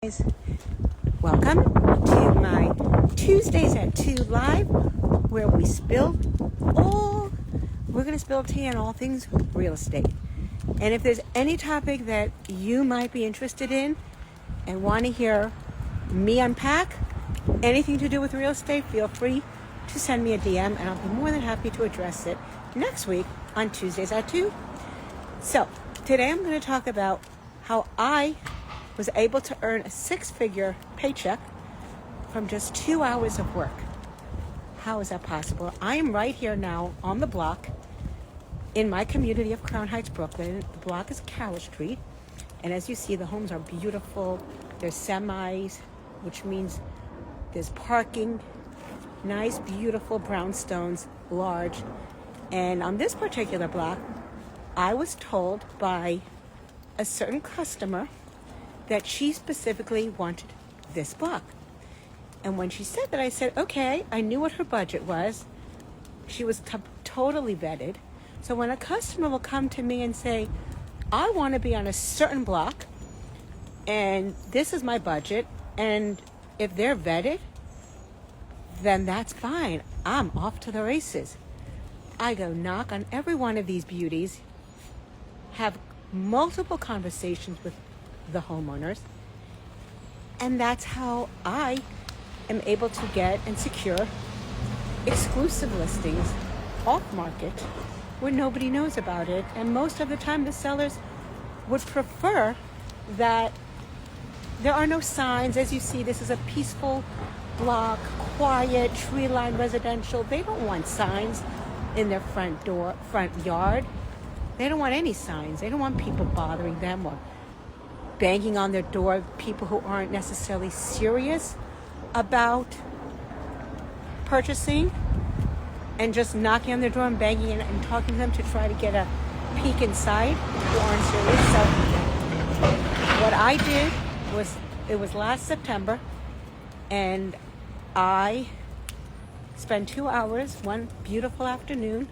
Guys, welcome to my Tuesdays at 2 Live, where we're going to spill tea on all things real estate. And if there's any topic that you might be interested in and want to hear me unpack anything to do with real estate, feel free to send me a DM and I'll be more than happy to address it next week on Tuesdays at 2. So today I'm going to talk about how I was able to earn a six-figure paycheck from just 2 hours of work. How is that possible? I am right here now on the block in my community of Crown Heights, Brooklyn. The block is Carroll Street. And as you see, the homes are beautiful. There's semis, which means there's parking. Nice, beautiful brownstones, large. And on this particular block, I was told by a certain customer that she specifically wanted this block. And when she said that, I said, okay, I knew what her budget was. She was totally vetted. So when a customer will come to me and say, I want to be on a certain block, and this is my budget, and if they're vetted, then that's fine. I'm off to the races. I go knock on every one of these beauties, have multiple conversations with the homeowners, and that's how I am able to get and secure exclusive listings off market where nobody knows about it. And most of the time the sellers would prefer that there are no signs. As you see, this is a peaceful block, quiet, tree-lined residential. They don't want signs in their front yard. They don't want any signs. They don't want people bothering them or banging on their door, people who aren't necessarily serious about purchasing, and just knocking on their door and banging and talking to them to try to get a peek inside who aren't serious. So what I did was, it was last September, and I spent 2 hours one beautiful afternoon,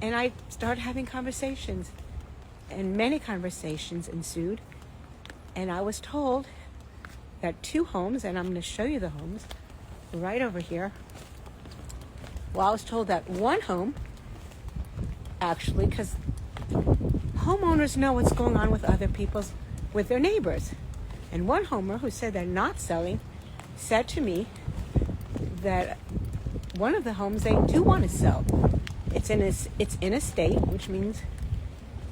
and I started having conversations, and many conversations ensued. And I was told that two homes, and I'm going to show you the homes right over here. Well, I was told that one home, actually, because homeowners know what's going on with other people's, with their neighbors. And one homeowner who said they're not selling said to me that one of the homes they do want to sell. It's in a state, which means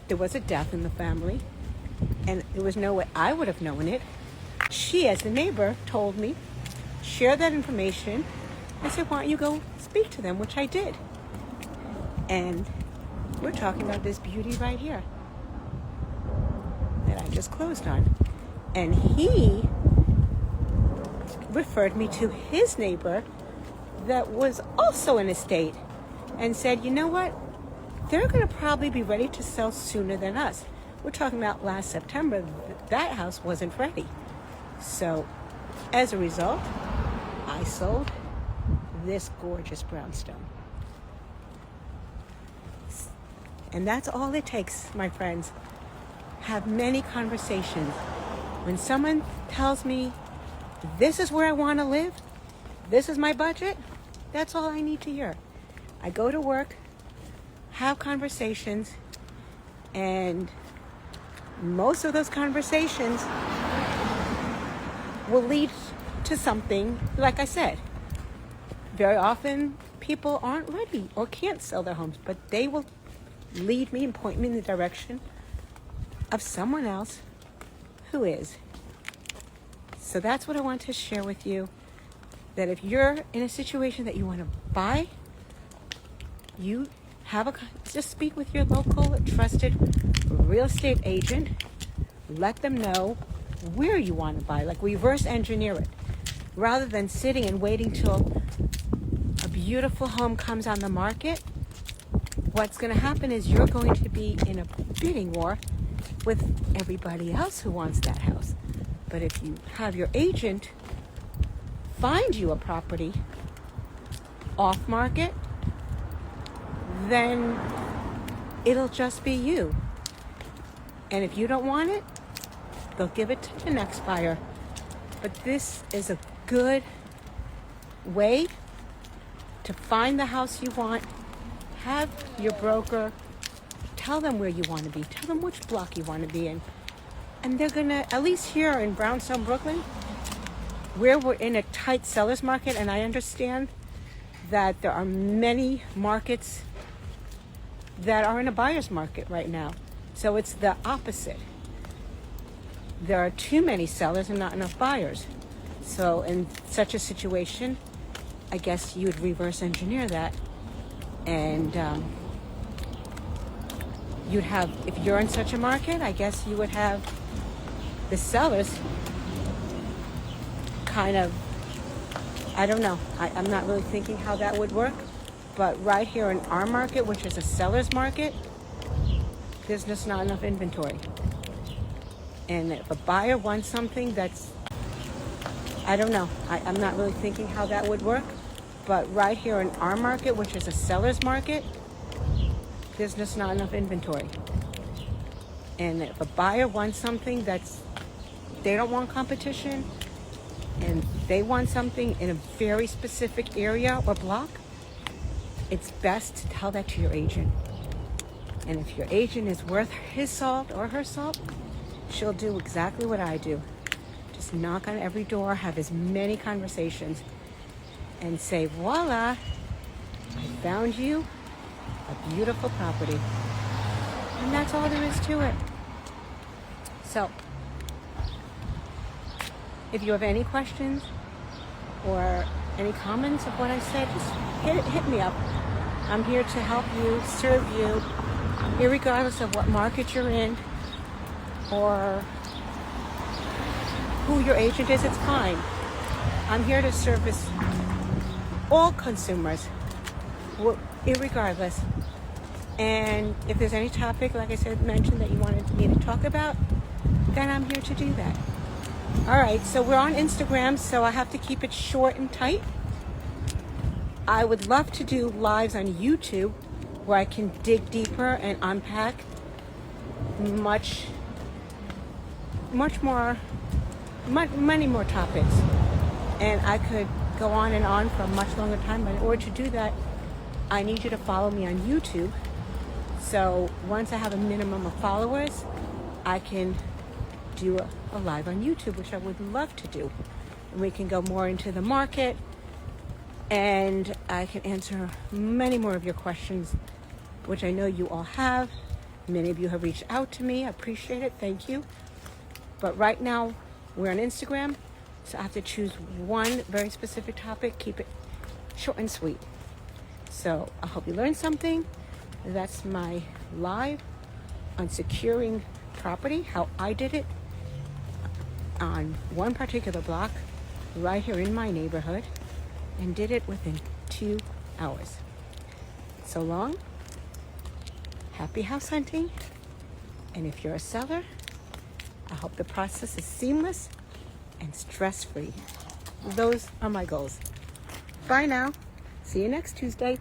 there was a death in the family. And there was no way I would have known it. She, as the neighbor, told me, share that information. I said, why don't you go speak to them, which I did. And we're talking about this beauty right here that I just closed on. And he referred me to his neighbor that was also in a state and said, you know what? They're going to probably be ready to sell sooner than us. We're talking about last September, that house wasn't ready. So as a result, I sold this gorgeous brownstone. And that's all it takes, my friends. Have many conversations. When someone tells me, this is where I want to live, this is my budget, that's all I need to hear. I go to work, have conversations, and most of those conversations will lead to something. Like I said, very often people aren't ready or can't sell their homes, but they will lead me and point me in the direction of someone else who is. So that's what I want to share with you, that if you're in a situation that you want to buy, you just speak with your local trusted real estate agent. Let them know where you want to buy, like reverse engineer it, rather than sitting and waiting till a beautiful home comes on the market. What's going to happen is you're going to be in a bidding war with everybody else who wants that house. But if you have your agent find you a property off market, then it'll just be you. And if you don't want it, they'll give it to the next buyer But this is a good way to find the house you want. Have your broker tell them where you want to be. Tell them which block you want to be in. And they're going to, at least here in Brownstone, Brooklyn, where we're in a tight seller's market, and I understand that there are many markets that are in a buyer's market right now. So it's the opposite. There are too many sellers and not enough buyers. So in such a situation, I guess you would reverse engineer that, and you'd have, if you're in such a market, I guess you would have the sellers kind of, I don't know, I'm not really thinking how that would work, but right here in our market, which is a seller's market, there's just not enough inventory. And if a buyer wants something that's, I don't know, I'm not really thinking how that would work, but right here in our market, which is a seller's market, there's just not enough inventory. And if a buyer wants something that's, they don't want competition, and they want something in a very specific area or block, it's best to tell that to your agent. And if your agent is worth his salt or her salt, she'll do exactly what I do. Just knock on every door, have as many conversations, and say, voila, I found you a beautiful property. And that's all there is to it. So, if you have any questions or any comments of what I said, just hit me up. I'm here to help you, serve you, irregardless of what market you're in or who your agent is, it's fine. I'm here to service all consumers, irregardless. And if there's any topic, like I said, mentioned that you wanted me to talk about, then I'm here to do that. All right, so we're on Instagram, so I have to keep it short and tight. I would love to do lives on YouTube where I can dig deeper and unpack many more topics. And I could go on and on for a much longer time, but in order to do that, I need you to follow me on YouTube. So once I have a minimum of followers, I can do a live on YouTube, which I would love to do. And we can go more into the market, and I can answer many more of your questions, which I know you all have. Many of you have reached out to me. I appreciate it. Thank you. But right now, we're on Instagram, so I have to choose one very specific topic, keep it short and sweet. So I hope you learned something. That's my live on securing property, how I did it on one particular block right here in my neighborhood, and did it within 2 hours. So long. Happy house hunting. And if you're a seller, I hope the process is seamless and stress-free. Those are my goals. Bye now. See you next Tuesday.